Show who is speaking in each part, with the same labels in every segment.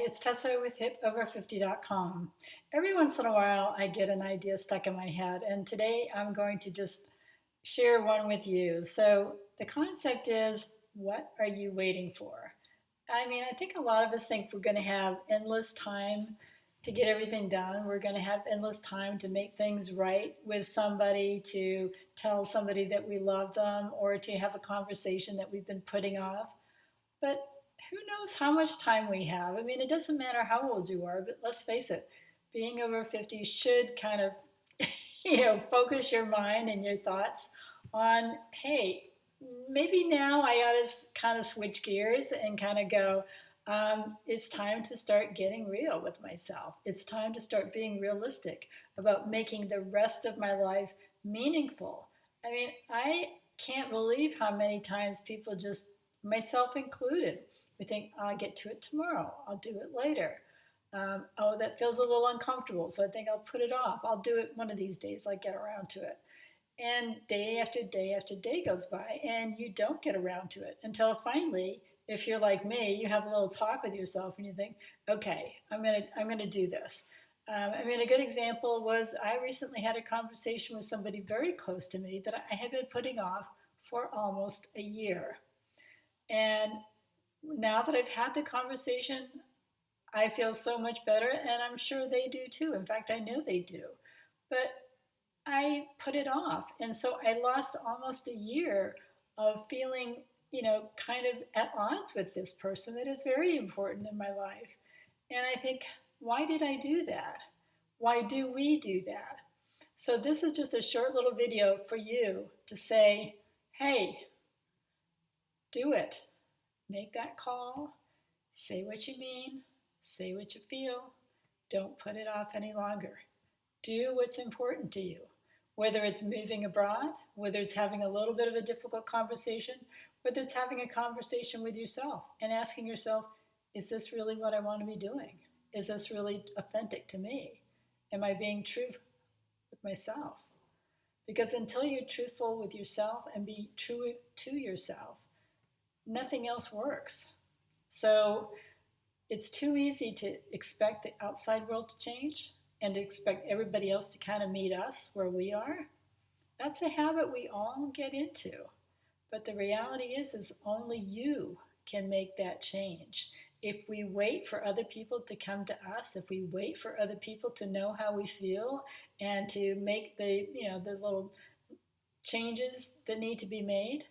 Speaker 1: it's Tessa with hipover50.com. Every once in a while, I get an idea stuck in my head, and today I'm going to just share one with you. So, the concept is, what are you waiting for? I mean, I think a lot of us think we're going to have endless time to get everything done. We're going to have endless time to make things right with somebody, to tell somebody that we love them, or to have a conversation that we've been putting off. But who knows how much time we have? I mean, it doesn't matter how old you are, but let's face it, being over 50 should kind of, focus your mind and your thoughts on, hey, maybe now I ought to kind of switch gears and kind of go, it's time to start getting real with myself. It's time to start being realistic about making the rest of my life meaningful. I mean, I can't believe how many times people just, myself included, we think, I'll get to it tomorrow, I'll do it later. Oh, that feels a little uncomfortable, so I think I'll put it off. I'll do it one of these days, I'll get around to it. And day after day after day goes by, and you don't get around to it until finally, if you're like me, you have a little talk with yourself and you think, okay, I'm gonna do this. I mean, a good example was I recently had a conversation with somebody very close to me that I had been putting off for almost a year. And now that I've had the conversation, I feel so much better, and I'm sure they do too. In fact, I know they do. But I put it off. And so I lost almost a year of feeling, kind of at odds with this person that is very important in my life. And I think, why did I do that? Why do we do that? So this is just a short little video for you to say, hey, do it. Make that call. Say what you mean. Say what you feel. Don't put it off any longer. Do what's important to you, whether it's moving abroad, whether it's having a little bit of a difficult conversation, whether it's having a conversation with yourself and asking yourself, is this really what I want to be doing? Is this really authentic to me? Am I being true with myself? Because until you're truthful with yourself and be true to yourself, nothing else works. So it's too easy to expect the outside world to change and to expect everybody else to kind of meet us where we are. That's a habit we all get into. But the reality is only you can make that change. If we wait for other people to come to us, if we wait for other people to know how we feel and to make the little changes that need to be made,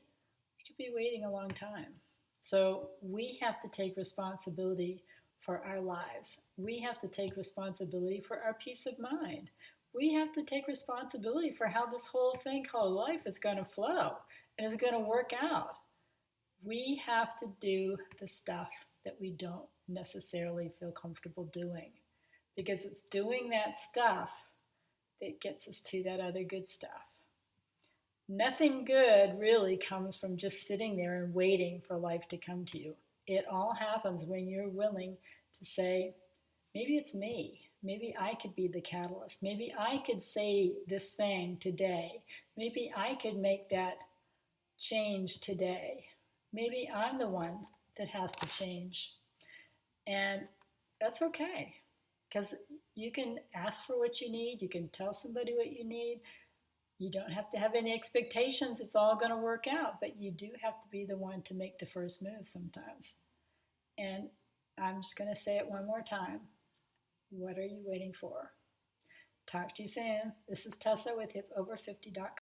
Speaker 1: we could be waiting a long time. So we have to take responsibility for our lives. We have to take responsibility for our peace of mind. We have to take responsibility for how this whole thing called life is going to flow and is going to work out. We have to do the stuff that we don't necessarily feel comfortable doing, because it's doing that stuff that gets us to that other good stuff. Nothing good really comes from just sitting there and waiting for life to come to you. It all happens when you're willing to say, maybe it's me. Maybe I could be the catalyst. Maybe I could say this thing today. Maybe I could make that change today. Maybe I'm the one that has to change. And that's okay, because you can ask for what you need. You can tell somebody what you need. You don't have to have any expectations. It's all going to work out. But you do have to be the one to make the first move sometimes. And I'm just going to say it one more time. What are you waiting for? Talk to you soon. This is Tessa with hipover50.com.